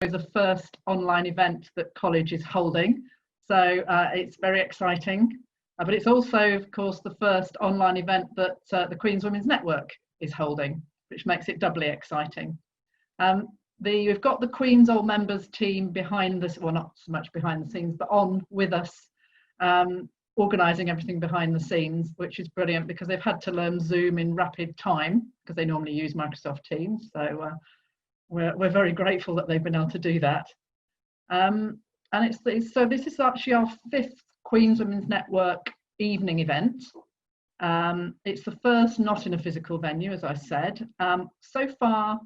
the first online event that college is holding. So it's very exciting. But it's also, of course, the first online event that the Queen's Women's Network is holding, which makes it doubly exciting. We've got the Queen's Old Members team behind this, well, not so much behind the scenes, but on with us, organising everything behind the scenes, which is brilliant because they've had to learn Zoom in rapid time because they normally use Microsoft Teams. So we're very grateful that they've been able to do that. So this is actually our 5th Queen's Women's Network evening event. It's the first not in a physical venue, as I said. So far,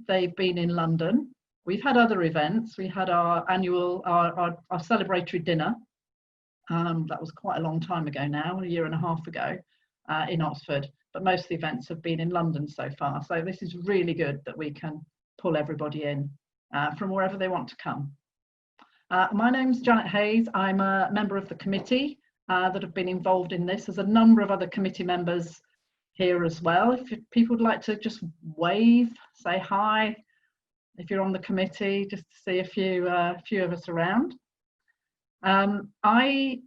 they've been in London. We've had other events. We had our annual, our celebratory dinner. That was quite a long time ago now, a year and a half ago, in Oxford. But most of the events have been in London so far. So this is really good that we can pull everybody in from wherever they want to come. My name's Janet Hayes. I'm a member of the committee that have been involved in this. There's a number of other committee members here as well. If people would like to just wave, say hi, if you're on the committee, just to see a few of us around. I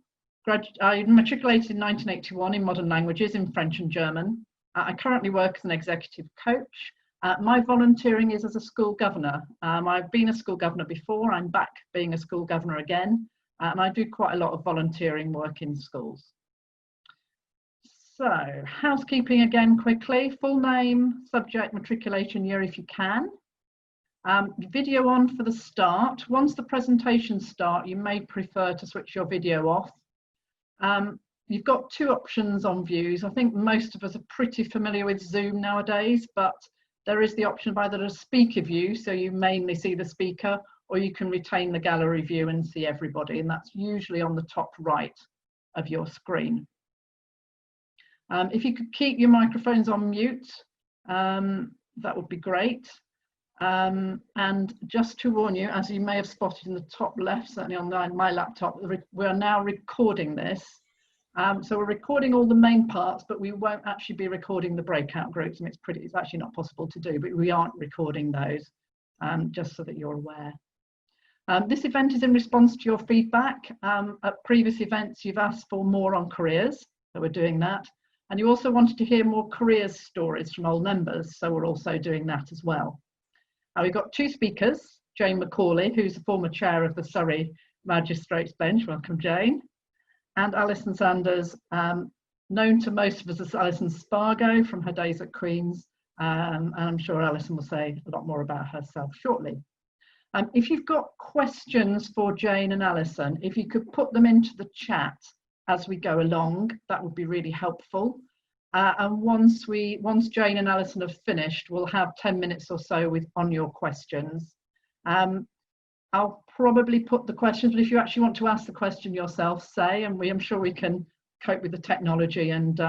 matriculated in 1981 in modern languages in French and German. I currently work as an executive coach. My volunteering is as a school governor. I've been a school governor before. I'm back being a school governor again. And I do quite a lot of volunteering work in schools. So, housekeeping again quickly. Full name, subject, matriculation year if you can. Video on for the start. Once the presentations start, you may prefer to switch your video off. You've got 2 options on views. I think most of us are pretty familiar with Zoom nowadays, but there is the option of either a speaker view, so you mainly see the speaker, or you can retain the gallery view and see everybody, and that's usually on the top right of your screen. If you could keep your microphones on mute, that would be great. And just to warn you, as you may have spotted in the top left, certainly on my laptop, we are now recording this. So we're recording all the main parts, but we won't actually be recording the breakout groups. And it's actually not possible to do, but we aren't recording those, just so that you're aware. This event is in response to your feedback. At previous events, you've asked for more on careers, so we're doing that. And you also wanted to hear more careers stories from old members, so we're also doing that as well. We've got 2 speakers, Jane Macaulay, who's the former chair of the Surrey Magistrates Bench, welcome Jane, and Alison Sanders, known to most of us as Alison Spargo from her days at Queen's, and I'm sure Alison will say a lot more about herself shortly. If you've got questions for Jane and Alison, if you could put them into the chat as we go along, that would be really helpful. And once Jane and Alison have finished, we'll have 10 minutes or so on your questions. I'll probably put the questions, but if you actually want to ask the question yourself, say, and I'm sure we can cope with the technology, and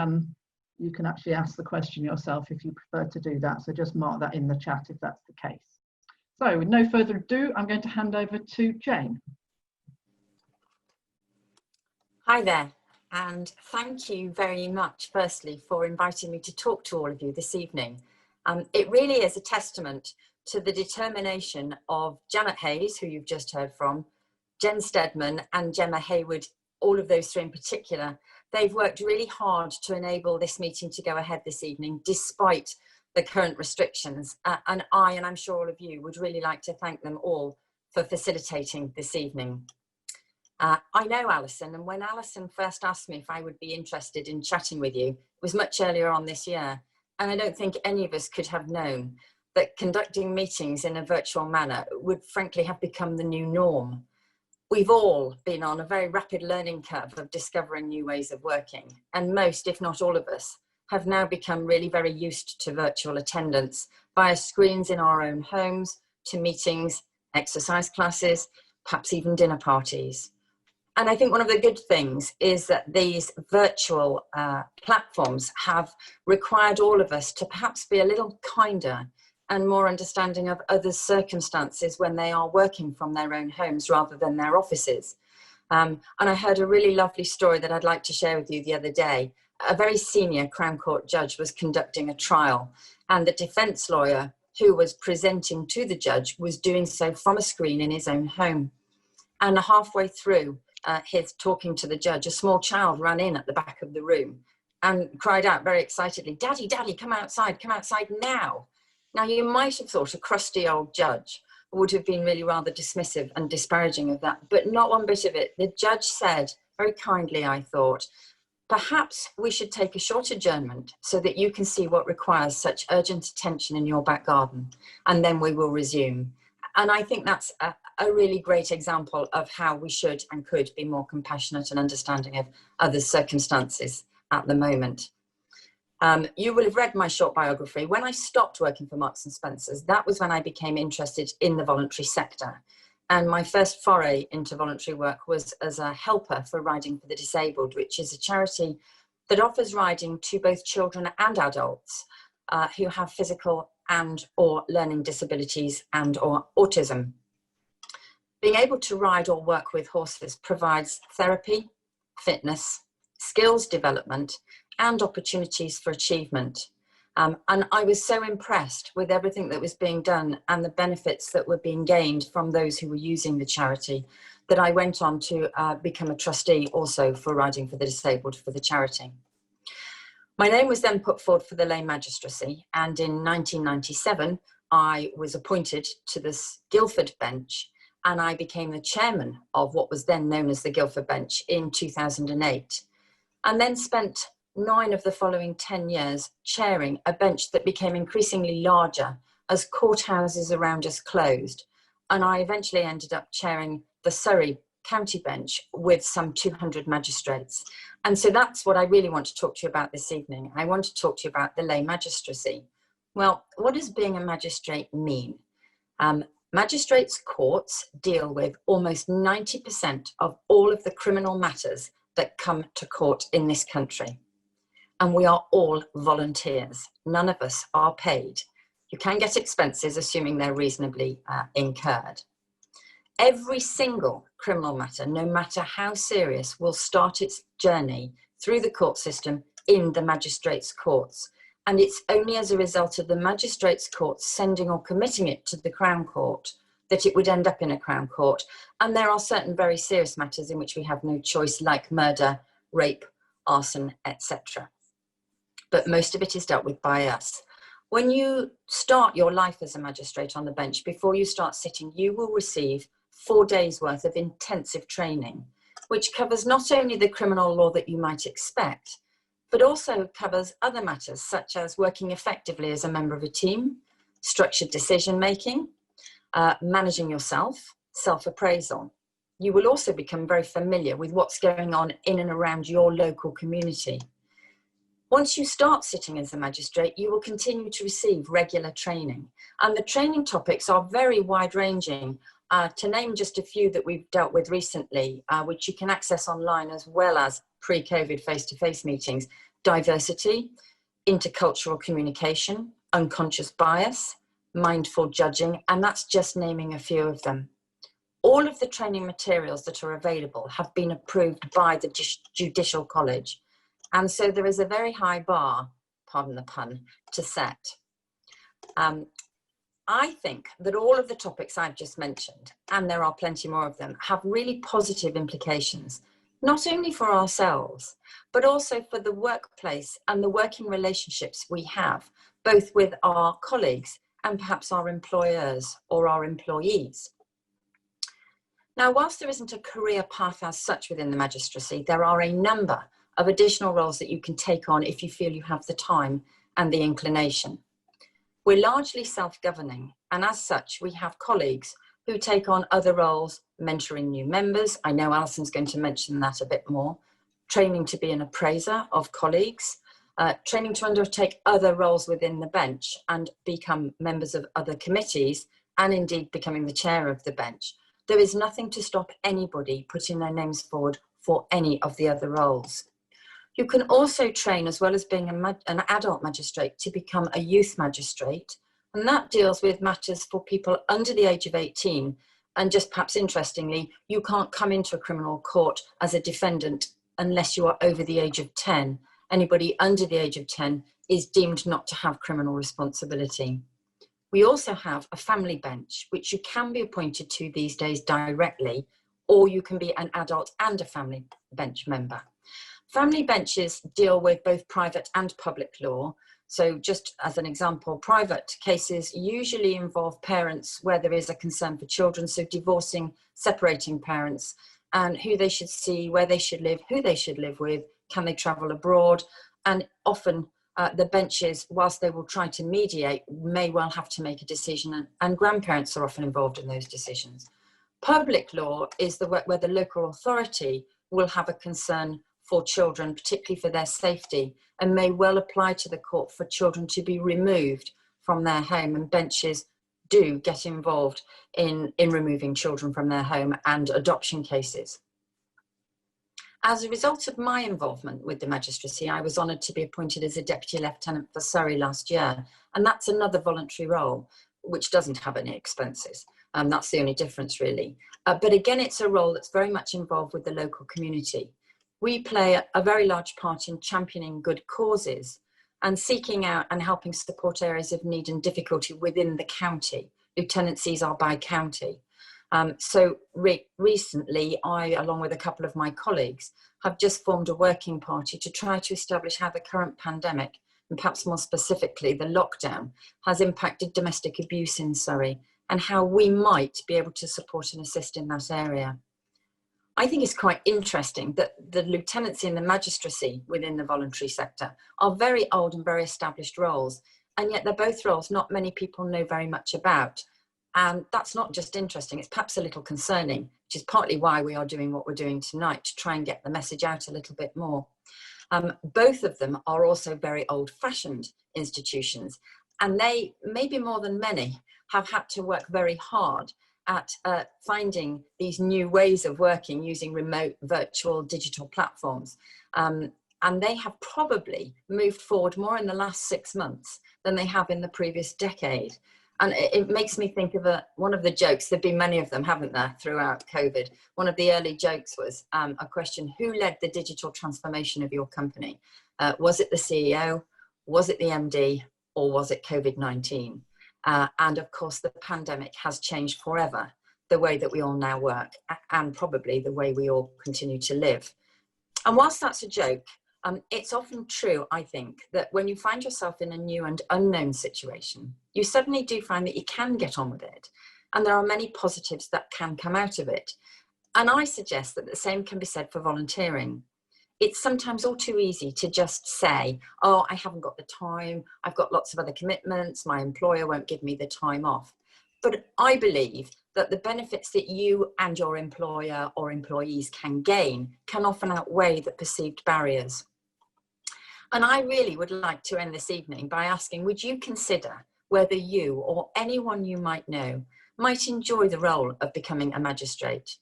you can actually ask the question yourself if you prefer to do that. So just mark that in the chat if that's the case. So with no further ado, I'm going to hand over to Jane. Hi there, and thank you very much, firstly, for inviting me to talk to all of you this evening. It really is a testament to the determination of Janet Hayes, who you've just heard from, Jen Steadman and Gemma Hayward, all of those 3 in particular. They've worked really hard to enable this meeting to go ahead this evening, despite the current restrictions. And I'm sure all of you would really like to thank them all for facilitating this evening. I know Alison, and when Alison first asked me if I would be interested in chatting with you, it was much earlier on this year. And I don't think any of us could have known that conducting meetings in a virtual manner would frankly have become the new norm. We've all been on a very rapid learning curve of discovering new ways of working, and most, if not all of us, have now become really very used to virtual attendance via screens in our own homes, to meetings, exercise classes, perhaps even dinner parties. And I think one of the good things is that these virtual platforms have required all of us to perhaps be a little kinder and more understanding of others' circumstances when they are working from their own homes rather than their offices. And I heard a really lovely story that I'd like to share with you the other day. A very senior Crown Court judge was conducting a trial, and the defence lawyer who was presenting to the judge was doing so from a screen in his own home. And halfway through his talking to the judge, a small child ran in at the back of the room and cried out very excitedly, "Daddy, Daddy, come outside now." Now, you might have thought a crusty old judge would have been really rather dismissive and disparaging of that, but not one bit of it. The judge said, very kindly, I thought, "Perhaps we should take a short adjournment so that you can see what requires such urgent attention in your back garden, and then we will resume." And I think that's a really great example of how we should and could be more compassionate and understanding of others' circumstances at the moment. You will have read my short biography. When I stopped working for Marks and Spencer's, that was when I became interested in the voluntary sector. And my first foray into voluntary work was as a helper for Riding for the Disabled, which is a charity that offers riding to both children and adults who have physical and or learning disabilities and or autism. Being able to ride or work with horses provides therapy, fitness, skills development, and opportunities for achievement. And I was so impressed with everything that was being done and the benefits that were being gained from those who were using the charity that I went on to become a trustee also for Riding for the Disabled for the charity. My name was then put forward for the lay magistracy, and in 1997 I was appointed to the Guildford Bench, and I became the chairman of what was then known as the Guildford Bench in 2008, and then spent 9 of the following 10 years chairing a bench that became increasingly larger as courthouses around us closed. And I eventually ended up chairing the Surrey County Bench with some 200 magistrates. And so that's what I really want to talk to you about this evening. I want to talk to you about the lay magistracy. Well, what does being a magistrate mean? Magistrates' courts deal with almost 90% of all of the criminal matters that come to court in this country. And we are all volunteers. None of us are paid. You can get expenses, assuming they're reasonably incurred. Every single criminal matter, no matter how serious, will start its journey through the court system in the magistrates' courts. And it's only as a result of the magistrates' courts sending or committing it to the Crown Court that it would end up in a Crown Court. And there are certain very serious matters in which we have no choice, like murder, rape, arson, etc. But most of it is dealt with by us. When you start your life as a magistrate on the bench, before you start sitting, you will receive 4 days worth of intensive training, which covers not only the criminal law that you might expect, but also covers other matters such as working effectively as a member of a team, structured decision-making, managing yourself, self-appraisal. You will also become very familiar with what's going on in and around your local community. Once you start sitting as a magistrate, you will continue to receive regular training. And the training topics are very wide-ranging. To name just a few that we've dealt with recently, which you can access online as well as pre-COVID face-to-face meetings: diversity, intercultural communication, unconscious bias, mindful judging, and that's just naming a few of them. All of the training materials that are available have been approved by the Judicial College. And so there is a very high bar, pardon the pun, to set. I think that all of the topics I've just mentioned, and there are plenty more of them, have really positive implications, not only for ourselves, but also for the workplace and the working relationships we have, both with our colleagues and perhaps our employers or our employees. Now, whilst there isn't a career path as such within the magistracy, there are a number of additional roles that you can take on if you feel you have the time and the inclination. We're largely self-governing, and as such, we have colleagues who take on other roles, mentoring new members. I know Alison's going to mention that a bit more. Training to be an appraiser of colleagues, training to undertake other roles within the bench and become members of other committees, and indeed becoming the chair of the bench. There is nothing to stop anybody putting their names forward for any of the other roles. You can also train, as well as being an adult magistrate, to become a youth magistrate, and that deals with matters for people under the age of 18. And just perhaps interestingly, you can't come into a criminal court as a defendant unless you are over the age of 10. Anybody under the age of 10 is deemed not to have criminal responsibility. We also have a family bench, which you can be appointed to these days directly, or you can be an adult and a family bench member. Family benches deal with both private and public law. So just as an example, private cases usually involve parents where there is a concern for children, so divorcing, separating parents, and who they should see, where they should live, who they should live with, can they travel abroad, and often the benches, whilst they will try to mediate, may well have to make a decision, and grandparents are often involved in those decisions. Public law is the work where the local authority will have a concern for children, particularly for their safety, and may well apply to the court for children to be removed from their home, and benches do get involved in removing children from their home and adoption cases. As a result of my involvement with the magistracy, I was honoured to be appointed as a Deputy Lieutenant for Surrey last year, and that's another voluntary role which doesn't have any expenses. That's the only difference really. But again, it's a role that's very much involved with the local community. We play a very large part in championing good causes and seeking out and helping support areas of need and difficulty within the county. Lieutenancies are by county. So recently, I, along with a couple of my colleagues, have just formed a working party to try to establish how the current pandemic, and perhaps more specifically the lockdown, has impacted domestic abuse in Surrey, and how we might be able to support and assist in that area. I think it's quite interesting that the lieutenancy and the magistracy within the voluntary sector are very old and very established roles, and yet they're both roles not many people know very much about. And that's not just interesting, it's perhaps a little concerning, which is partly why we are doing what we're doing tonight, to try and get the message out a little bit more. Both of them are also very old-fashioned institutions, and they, maybe more than many, have had to work very hard at finding these new ways of working using remote, virtual, digital platforms. And they have probably moved forward more in the last 6 months than they have in the previous decade. And it makes me think of one of the jokes. There've been many of them, haven't there, throughout COVID. One of the early jokes was a question: who led the digital transformation of your company? Was it the CEO? Was it the MD? Or was it COVID-19? And of course, the pandemic has changed forever the way that we all now work, and probably the way we all continue to live. And whilst that's a joke, it's often true, I think, that when you find yourself in a new and unknown situation, you suddenly do find that you can get on with it. And there are many positives that can come out of it. And I suggest that the same can be said for volunteering. It's sometimes all too easy to just say, oh, I haven't got the time, I've got lots of other commitments, my employer won't give me the time off. But I believe that the benefits that you and your employer or employees can gain can often outweigh the perceived barriers. And I really would like to end this evening by asking, would you consider whether you or anyone you might know might enjoy the role of becoming a magistrate?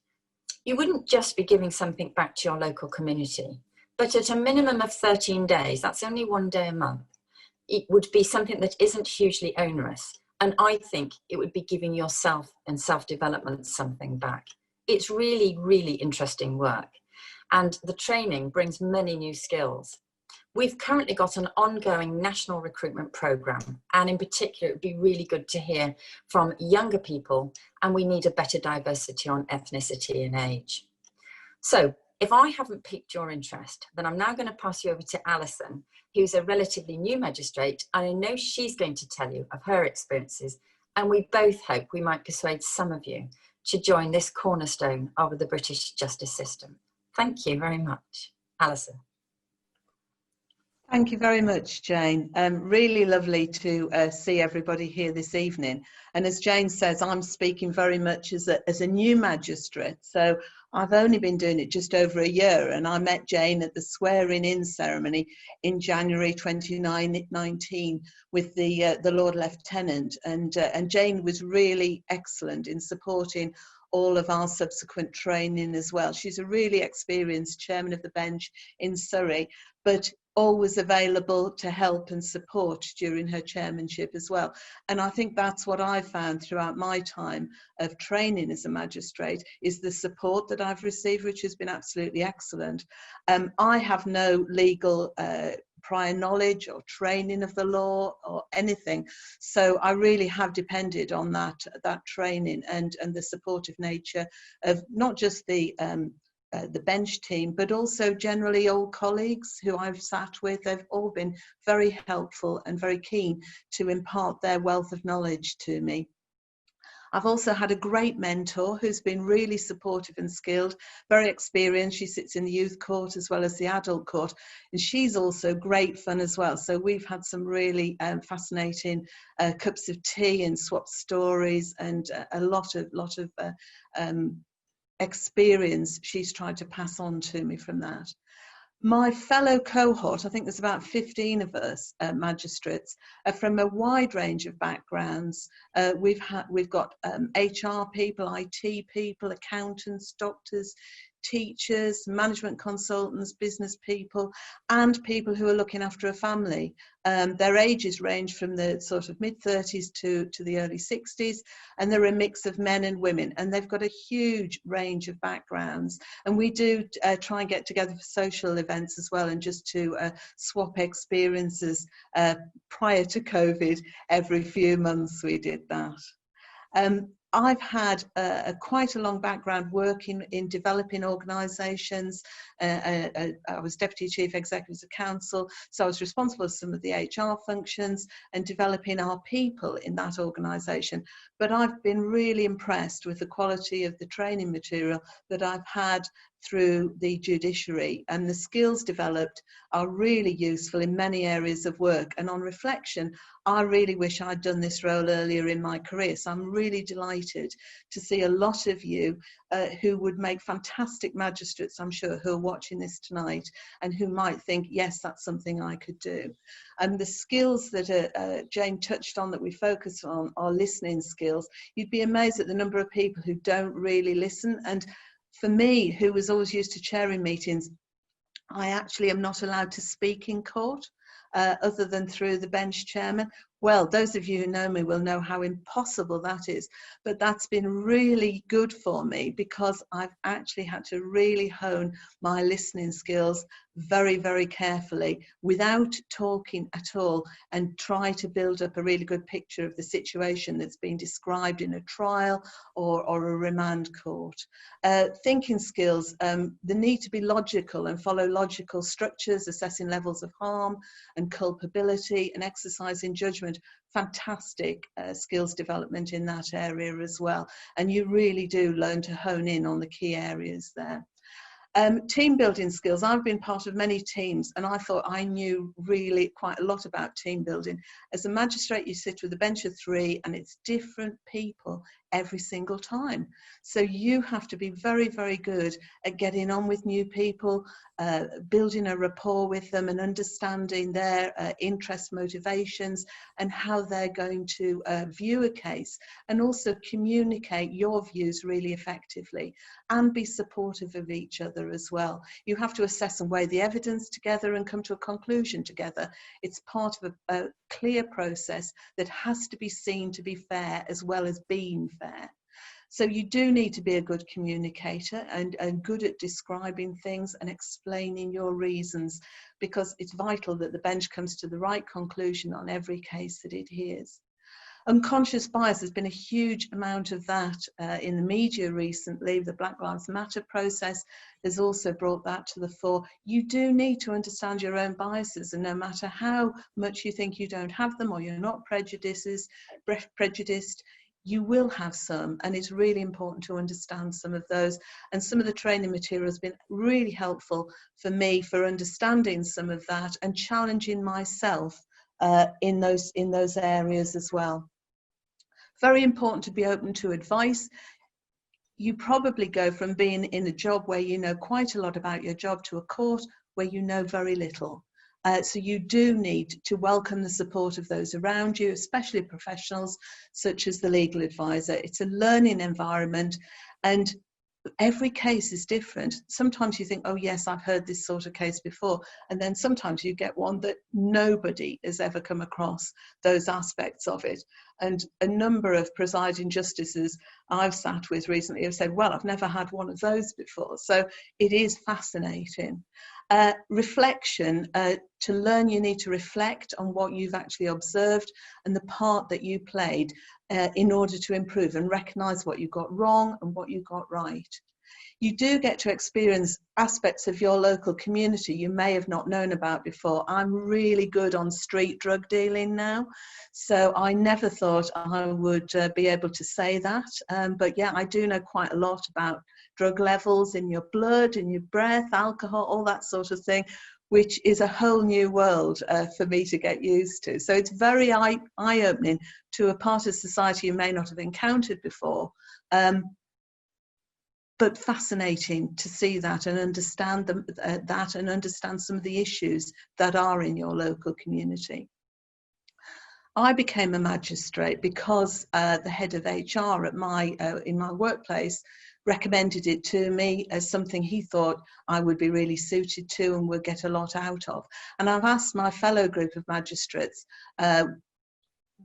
You wouldn't just be giving something back to your local community, but at a minimum of 13 days, that's only 1 day a month, it would be something that isn't hugely onerous. And I think it would be giving yourself and self-development something back. It's really, really interesting work. And the training brings many new skills. We've currently got an ongoing national recruitment programme, and in particular, it would be really good to hear from younger people, and we need a better diversity on ethnicity and age. So if I haven't piqued your interest, then I'm now going to pass you over to Alison, who's a relatively new magistrate, and I know she's going to tell you of her experiences, and we both hope we might persuade some of you to join this cornerstone of the British justice system. Thank you very much. Alison. Thank you very much, Jane. Really lovely to see everybody here this evening. And as Jane says, I'm speaking very much as a new magistrate. So I've only been doing it just over a year, and I met Jane at the swearing-in ceremony in January 2019 with the Lord Lieutenant. And Jane was really excellent in supporting all of our subsequent training as well. She's a really experienced chairman of the bench in Surrey, but always available to help and support during her chairmanship as well. And I think that's what I've found throughout my time of training as a magistrate, is the support that I've received, which has been absolutely excellent. I have no legal prior knowledge or training of the law or anything. So I really have depended on that training and the supportive nature of not just the bench team, but also generally old colleagues who I've sat with. They've all been very helpful and very keen to impart their wealth of knowledge to me. I've also had a great mentor who's been really supportive and skilled, very experienced. She sits in the youth court as well as the adult court, and she's also great fun as well. So we've had some really fascinating cups of tea and swapped stories, and a lot of experience she's tried to pass on to me from that. My fellow cohort, I think there's about 15 of us magistrates, are from a wide range of backgrounds. We've got HR people, IT people, accountants, doctors, teachers, management consultants, business people, and people who are looking after a family. Their ages range from the sort of mid-30s to the early 60s, and they're a mix of men and women, and they've got a huge range of backgrounds. And we do try and get together for social events as well, and just to swap experiences. Prior to COVID, every few months we did that. I've had quite a long background working in developing organisations. I was Deputy Chief Executive of Council, so I was responsible for some of the HR functions and developing our people in that organisation. But I've been really impressed with the quality of the training material that I've had through the judiciary, and the skills developed are really useful in many areas of work. And on reflection, I really wish I'd done this role earlier in my career. So I'm really delighted to see a lot of you who would make fantastic magistrates, I'm sure, who are watching this tonight and who might think, yes, that's something I could do. And the skills that Jane touched on that we focus on are listening skills. You'd be amazed at the number of people who don't really listen. And for me, who was always used to chairing meetings, I actually am not allowed to speak in court other than through the bench chairman. Well, those of you who know me will know how impossible that is, but that's been really good for me because I've actually had to really hone my listening skills very, very carefully without talking at all, and try to build up a really good picture of the situation that's been described in a trial or a remand court. Thinking skills, the need to be logical and follow logical structures, assessing levels of harm and culpability, and exercising judgment. Fantastic skills development in that area as well, and you really do learn to hone in on the key areas there. Team building skills. I've been part of many teams, and I thought I knew really quite a lot about team building. As a magistrate, you sit with a bench of 3, and it's different people every single time. So you have to be very, very good at getting on with new people, building a rapport with them and understanding their interests, motivations, and how they're going to view a case, and also communicate your views really effectively and be supportive of each other as well. You have to assess and weigh the evidence together and come to a conclusion together. It's part of a clear process that has to be seen to be fair as well as being fair. So you do need to be a good communicator and good at describing things and explaining your reasons, because it's vital that the bench comes to the right conclusion on every case that it hears. Unconscious bias, there's been a huge amount of that in the media recently. The Black Lives Matter process has also brought that to the fore. You do need to understand your own biases, and no matter how much you think you don't have them or you're not prejudiced, you will have some, and it's really important to understand some of those. And some of the training material has been really helpful for me for understanding some of that and challenging myself in those areas as well. Very important to be open to advice. You probably go from being in a job where you know quite a lot about your job to a court where you know very little. So you do need to welcome the support of those around you, especially professionals such as the legal advisor. It's a learning environment, and every case is different. Sometimes you think, oh yes, I've heard this sort of case before, and then sometimes you get one that nobody has ever come across those aspects of it. And a number of presiding justices I've sat with recently have said, well, I've never had one of those before. So it is fascinating. Reflection, to learn you need to reflect on what you've actually observed and the part that you played in order to improve, and recognise what you got wrong and what you got right. You do get to experience aspects of your local community you may have not known about before. I'm really good on street drug dealing now, so I never thought I would be able to say that. But yeah, I do know quite a lot about drug levels in your blood, in your breath, alcohol, all that sort of thing, which is a whole new world for me to get used to. So it's very eye-opening to a part of society you may not have encountered before. But fascinating to see that and understand that and understand some of the issues that are in your local community. I became a magistrate because the head of HR at in my workplace recommended it to me as something he thought I would be really suited to and would get a lot out of. And I've asked my fellow group of magistrates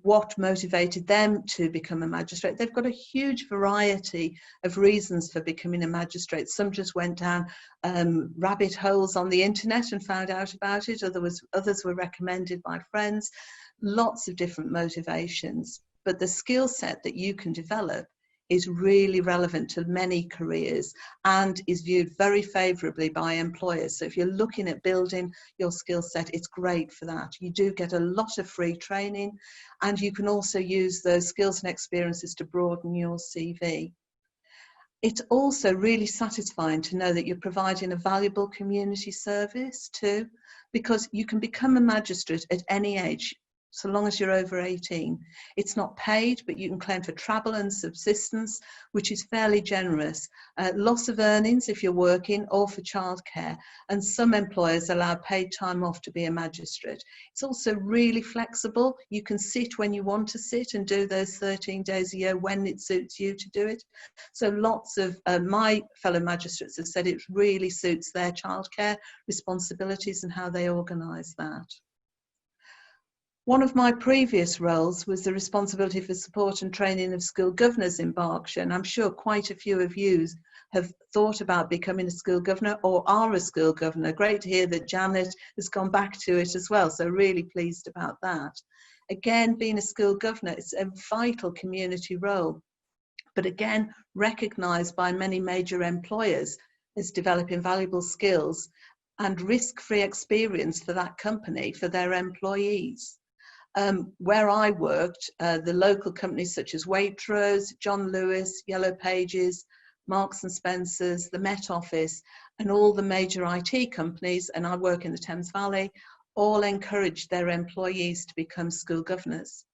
what motivated them to become a magistrate. They've got a huge variety of reasons for becoming a magistrate. Some just went down rabbit holes on the internet and found out about it. Others were recommended by friends. Lots of different motivations. But the skill set that you can develop is really relevant to many careers and is viewed very favourably by employers. So if you're looking at building your skill set, it's great for that. You do get a lot of free training, and you can also use those skills and experiences to broaden your CV. It's also really satisfying to know that you're providing a valuable community service too, because you can become a magistrate at any age, so long as you're over 18. It's not paid, but you can claim for travel and subsistence, which is fairly generous. Loss of earnings if you're working, or for childcare. And some employers allow paid time off to be a magistrate. It's also really flexible. You can sit when you want to sit and do those 13 days a year when it suits you to do it. So lots of my fellow magistrates have said it really suits their childcare responsibilities and how they organise that. One of my previous roles was the responsibility for support and training of school governors in Berkshire, and I'm sure quite a few of you have thought about becoming a school governor or are a school governor. Great to hear that Janet has gone back to it as well, so really pleased about that. Again, being a school governor, it's a vital community role, but again, recognised by many major employers as developing valuable skills and risk-free experience for that company, for their employees. Where I worked, the local companies such as Waitrose, John Lewis, Yellow Pages, Marks and Spencer's, the Met Office, and all the major IT companies, and I work in the Thames Valley, all encouraged their employees to become school governors.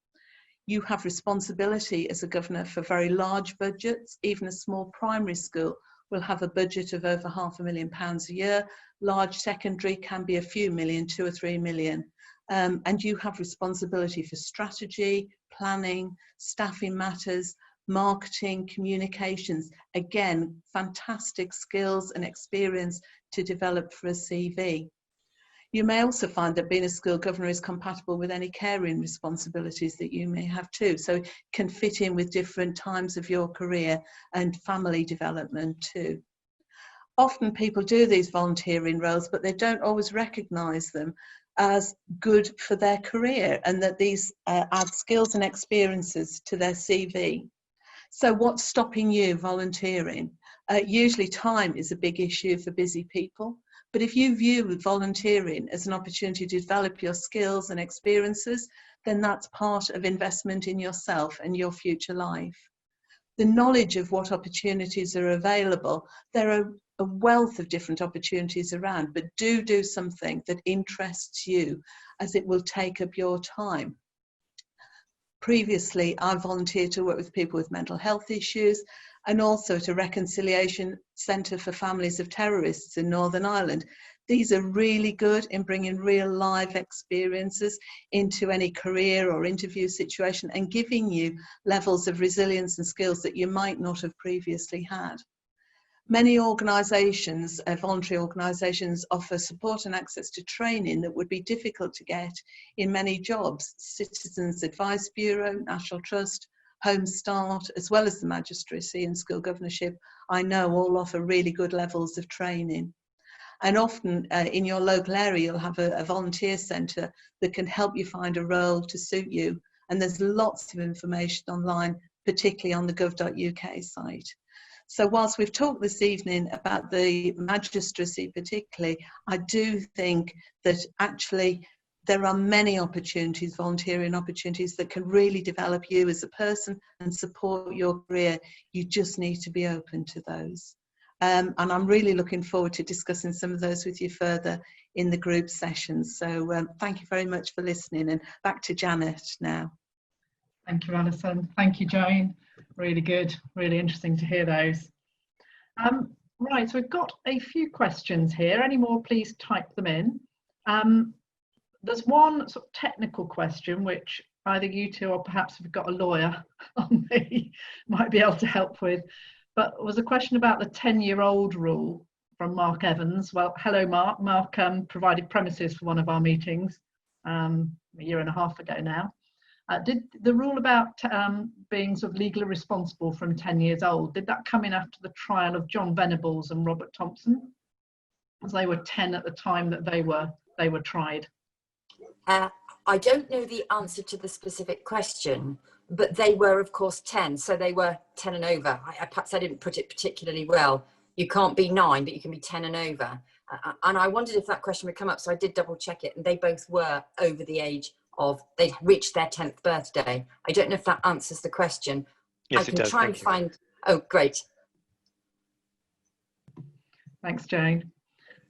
You have responsibility as a governor for very large budgets. Even a small primary school will have a budget of over £500,000 a year. Large secondary can be a few million, 2 or 3 million. And you have responsibility for strategy, planning, staffing matters, marketing, communications. Again, fantastic skills and experience to develop for a CV. You may also find that being a school governor is compatible with any caring responsibilities that you may have too. So it can fit in with different times of your career and family development too. Often people do these volunteering roles, but they don't always recognise them as good for their career, and that these add skills and experiences to their CV. So what's stopping you volunteering? Usually time is a big issue for busy people, but if you view volunteering as an opportunity to develop your skills and experiences, then that's part of investment in yourself and your future life. The knowledge of what opportunities are available, there are a wealth of different opportunities around, but do something that interests you, as it will take up your time. Previously, I volunteered to work with people with mental health issues, and also at a reconciliation centre for families of terrorists in Northern Ireland. These are really good in bringing real live experiences into any career or interview situation and giving you levels of resilience and skills that you might not have previously had. Many organisations, voluntary organisations, offer support and access to training that would be difficult to get in many jobs. Citizens Advice Bureau, National Trust, Home Start, as well as the magistracy and school governorship, I know all offer really good levels of training. And often in your local area, you'll have a volunteer centre that can help you find a role to suit you. And there's lots of information online, particularly on the gov.uk site. So whilst we've talked this evening about the magistracy particularly, I do think that actually there are many opportunities, volunteering opportunities, that can really develop you as a person and support your career. You just need to be open to those. And I'm really looking forward to discussing some of those with you further in the group sessions. So thank you very much for listening, and back to Janet now. Thank you, Alison. Thank you, Jane. Really good, really interesting to hear those. Right, so we've got a few questions here. Any more, please type them in. There's one sort of technical question, which either you two or perhaps if you've got a lawyer on me might be able to help with. But it was a question about the 10-year-old rule from Mark Evans. Well, hello, Mark. Mark provided premises for one of our meetings a year and a half ago now. Did the rule about being sort of legally responsible from 10 years old, did that come in after the trial of John Venables and Robert Thompson, as they were 10 at the time that they were tried? I don't know the answer to the specific question, but they were, of course, 10, so they were 10 and over. Perhaps I didn't put it particularly well. You can't be 9, but you can be 10 and over. And I wondered if that question would come up, so I did double check it, and they both were over the age of, they'd reached their 10th birthday. I don't know if that answers the question. Yes, I can it does. try and find, oh, great. Thanks, Jane.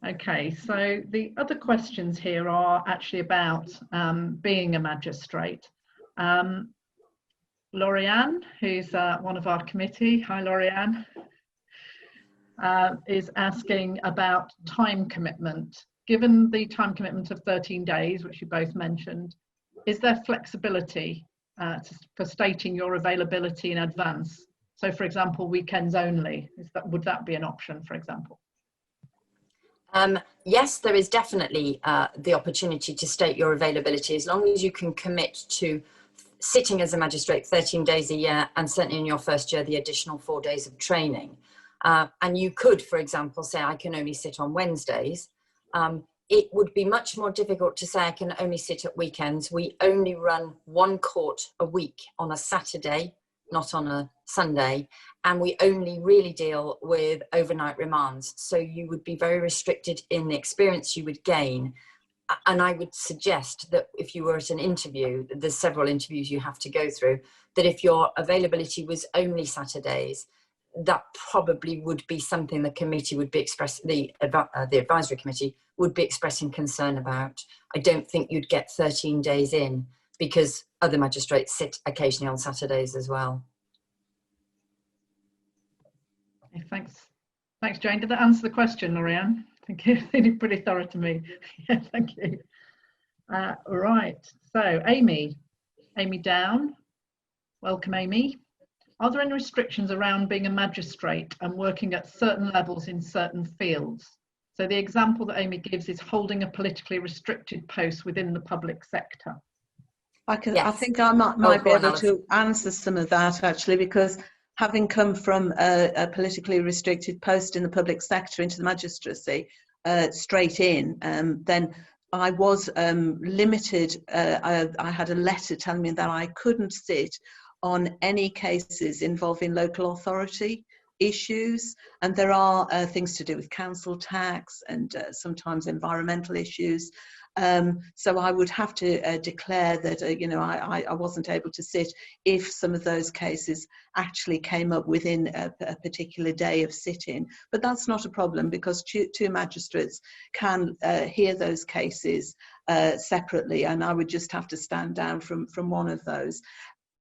Okay, so the other questions here are actually about being a magistrate. Laurianne, who's one of our committee, hi Laurianne, is asking about time commitment. Given the time commitment of 13 days, which you both mentioned, is there flexibility for stating your availability in advance? So, for example, weekends only, would that be an option, for example? Yes, there is definitely the opportunity to state your availability, as long as you can commit to sitting as a magistrate 13 days a year, and certainly in your first year, the additional 4 days of training. And you could, for example, say, I can only sit on Wednesdays. It would be much more difficult to say I can only sit at weekends. We only run one court a week on a Saturday, not on a Sunday, and we only really deal with overnight remands. So you would be very restricted in the experience you would gain. And I would suggest that if you were at an interview, there's several interviews you have to go through, that if your availability was only Saturdays, that probably would be something the committee would be the advisory committee would be expressing concern about. I don't think you'd get 13 days in, because other magistrates sit occasionally on Saturdays as well. Okay, thanks, Jane. Did that answer the question, Laurianne? Thank you. They did pretty thorough to me. Yeah, thank you. Right. So, Amy Down. Welcome, Amy. Are there any restrictions around being a magistrate and working at certain levels in certain fields? So the example that Amy gives is holding a politically restricted post within the public sector. Yes. I think I might be able to answer some of that, actually, because having come from a politically restricted post in the public sector into the magistracy straight in, then I was limited. I had a letter telling me that I couldn't sit on any cases involving local authority issues, and there are things to do with council tax and sometimes environmental issues. So I would have to declare that I wasn't able to sit if some of those cases actually came up within a particular day of sitting. But that's not a problem, because two magistrates can hear those cases separately, and I would just have to stand down from one of those.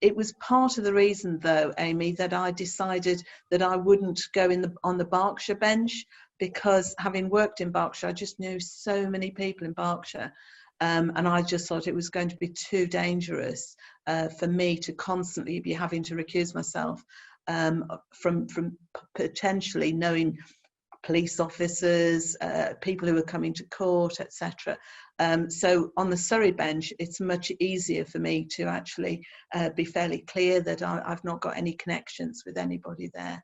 It was part of the reason, though, Amy, that I decided that I wouldn't go on the Berkshire bench, because having worked in Berkshire, I just knew so many people in Berkshire, and I just thought it was going to be too dangerous for me to constantly be having to recuse myself from potentially knowing police officers, people who are coming to court, etc. So on the Surrey bench, it's much easier for me to actually be fairly clear that I've not got any connections with anybody there.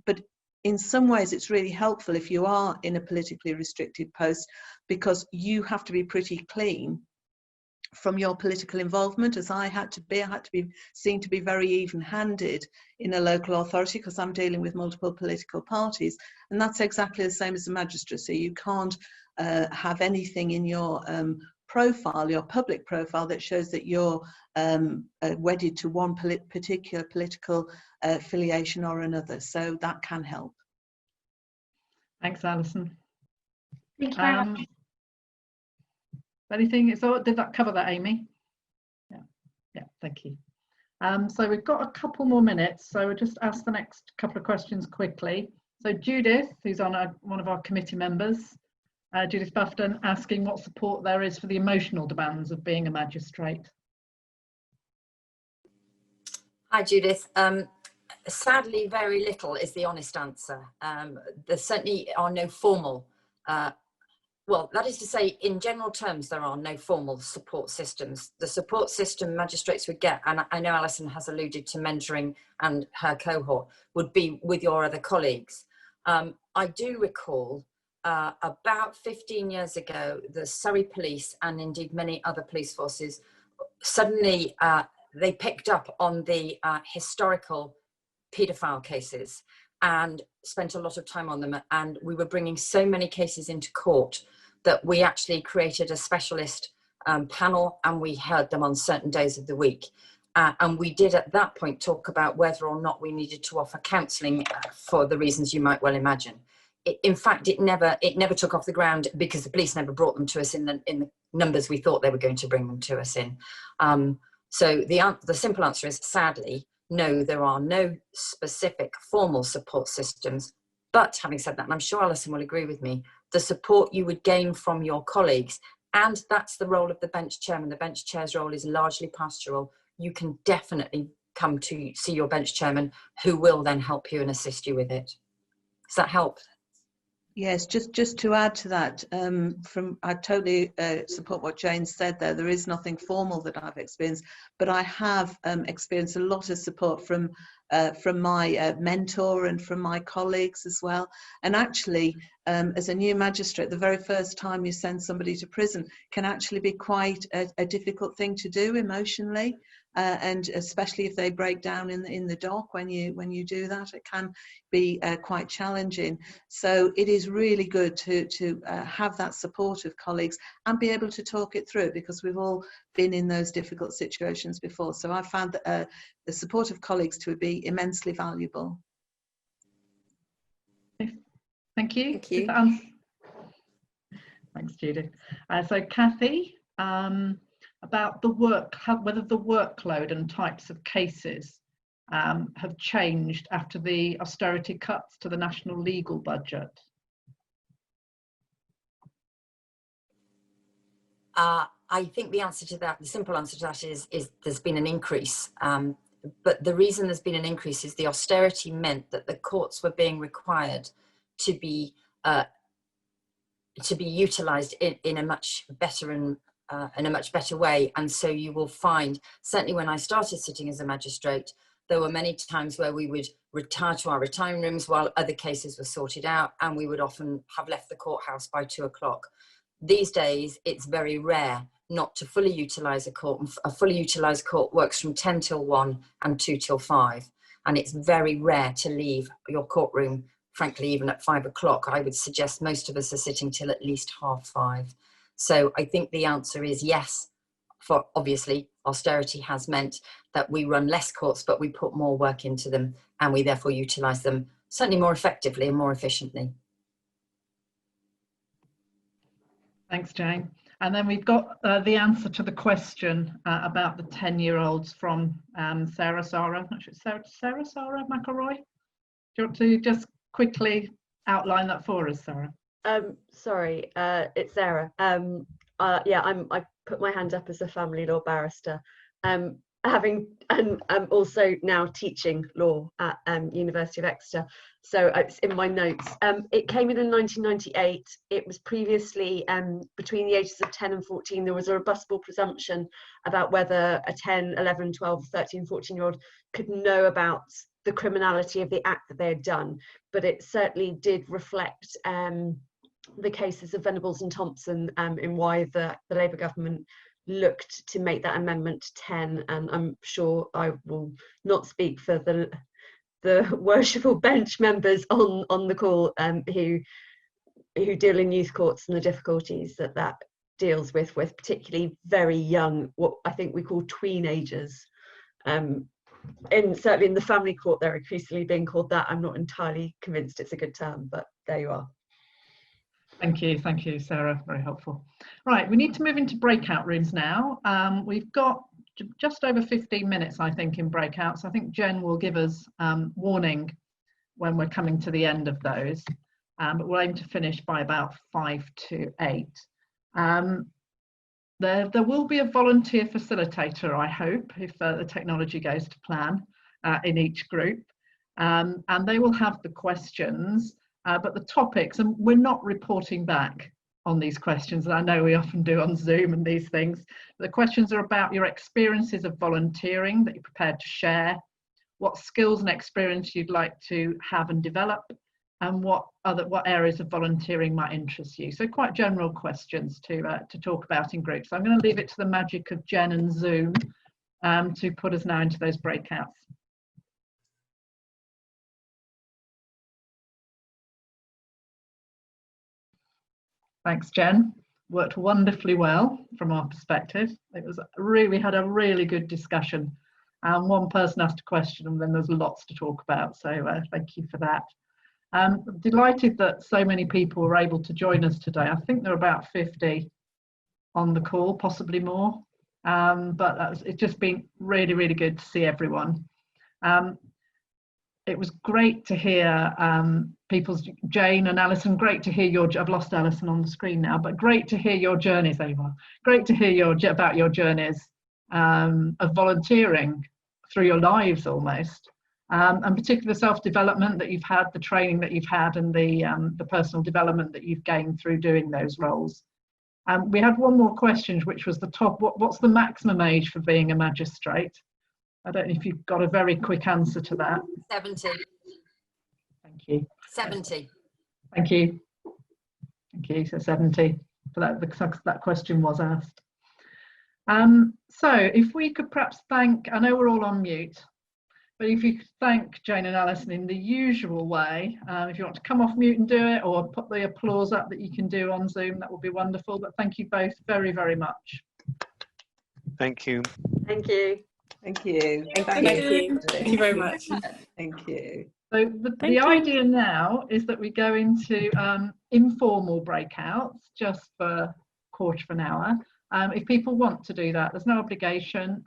But in some ways, it's really helpful if you are in a politically restricted post, because you have to be pretty clean from your political involvement, as I had to be. I had to be seen to be very even-handed in a local authority because I'm dealing with multiple political parties, and that's exactly the same as the magistracy. You can't have anything in your profile, your public profile, that shows that you're wedded to one particular political affiliation or another. So that can help. Thanks, Alison. Thank you very much. Anything? So did that cover that, Amy? Yeah, thank you. So we've got a couple more minutes, so we'll just ask the next couple of questions quickly. So Judith, who's on one of our committee members, Judith Bufton, asking what support there is for the emotional demands of being a magistrate. Hi, Judith. Sadly, very little is the honest answer. There certainly are no formal well, that is to say, in general terms, there are no formal support systems. The support system magistrates would get, and I know Alison has alluded to mentoring and her cohort, would be with your other colleagues. I do recall about 15 years ago, the Surrey Police, and indeed many other police forces, suddenly they picked up on the historical paedophile cases and spent a lot of time on them. And we were bringing so many cases into court that we actually created a specialist panel, and we heard them on certain days of the week. And we did at that point talk about whether or not we needed to offer counselling for the reasons you might well imagine. In fact, it never took off the ground because the police never brought them to us in the numbers we thought they were going to bring them to us in. So the simple answer is, sadly, no, there are no specific formal support systems. But having said that, and I'm sure Alison will agree with me, the support you would gain from your colleagues, and that's the role of the bench chairman. The bench chair's role is largely pastoral. You can definitely come to see your bench chairman, who will then help you and assist you with it. Does that help? Yes, just to add to that, I totally support what Jane said there. There is nothing formal that I've experienced, but I have experienced a lot of support from my mentor and from my colleagues as well. And actually, as a new magistrate, the very first time you send somebody to prison can actually be quite a difficult thing to do emotionally. And especially if they break down in the dock when you do that, it can be quite challenging. So it is really good to have that support of colleagues and be able to talk it through, because we've all been in those difficult situations before. So I found that the support of colleagues to be immensely valuable. Thank you. Thank you. Thanks, Judith. So Kathy, about the whether the workload and types of cases have changed after the austerity cuts to the national legal budget. I think the answer to that, the simple answer to that is there's been an increase. But the reason there's been an increase is the austerity meant that the courts were being required to be utilised in a much better in a much better way. And so you will find, certainly when I started sitting as a magistrate, there were many times where we would retire to our retiring rooms while other cases were sorted out, and we would often have left the courthouse by 2 o'clock. These days, it's very rare not to fully utilise a court. A fully utilised court works from 10 till 1 and 2 till 5. And it's very rare to leave your courtroom, frankly, even at 5 o'clock. I would suggest most of us are sitting till at least 5:30. So I think the answer is yes, for obviously austerity has meant that we run less courts, but we put more work into them, and we therefore utilise them certainly more effectively and more efficiently. Thanks, Jane. And then we've got the answer to the question about the 10-year-olds from Sarah Macaulay. Do you want to just quickly outline that for us, Sarah? Sorry, it's Sarah. Yeah, I put my hand up as a family law barrister. and I'm also now teaching law at University of Exeter, so it's in my notes. It came in 1998. It was previously between the ages of 10 and 14. There was a rebuttable presumption about whether a 10, 11, 12, 13, 14-year-old could know about the criminality of the act that they had done, but it certainly did reflect the cases of Venables and Thompson in why the Labour government looked to make that amendment to 10, and I'm sure I will not speak for the worshipful bench members on the call who deal in youth courts and the difficulties that deals with particularly very young, what I think we call tweenagers. Certainly in the family court they're increasingly being called that. I'm not entirely convinced it's a good term, but there you are. Thank you, Sarah. Very helpful. Right, we need to move into breakout rooms now. We've got just over 15 minutes, I think, in breakouts. I think Jen will give us warning when we're coming to the end of those, but we'll aim to finish by about 5 to 8. There will be a volunteer facilitator, I hope, if the technology goes to plan in each group, and they will have the questions. But the topics, and we're not reporting back on these questions, and I know we often do on Zoom and these things. The questions are about your experiences of volunteering that you're prepared to share, what skills and experience you'd like to have and develop, and what areas of volunteering might interest you. So quite general questions to talk about in groups. So I'm going to leave it to the magic of Jen and Zoom to put us now into those breakouts. Thanks, Jen. Worked wonderfully well from our perspective. We had a really good discussion. One person asked a question and then there's lots to talk about. So thank you for that. I'm delighted that so many people were able to join us today. I think there are about 50 on the call, possibly more. But it's just been really, really good to see everyone. It was great to hear Jane and Alison, great to hear I've lost Alison on the screen now, but great to hear your journeys, Ava. Great to hear about your journeys of volunteering through your lives almost, and particularly the self-development that you've had, the training that you've had, and the personal development that you've gained through doing those roles. We had one more question, which was what's the maximum age for being a magistrate? I don't know if you've got a very quick answer to that. 70. Thank you. 70. Thank you. Thank you. So 70. So that question was asked. So if we could perhaps thank, I know we're all on mute, but if you could thank Jane and Alison in the usual way, if you want to come off mute and do it, or put the applause up that you can do on Zoom, that would be wonderful. But thank you both very, very much. Thank you. Thank you. Thank you. Thank you. Thank you very much. Thank you. So the idea now is that we go into informal breakouts just for a quarter of an hour. If people want to do that, there's no obligation.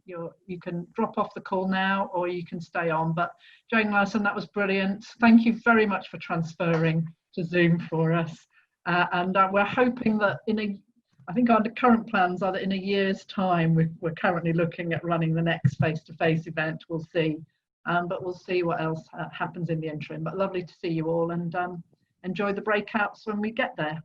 You can drop off the call now or you can stay on. But Jane and Alison, that was brilliant. Thank you very much for transferring to Zoom for us. And we're hoping that I think our current plans are that in a year's time, we're currently looking at running the next face-to-face event. We'll see, but we'll see what else happens in the interim. But lovely to see you all, and enjoy the breakouts when we get there.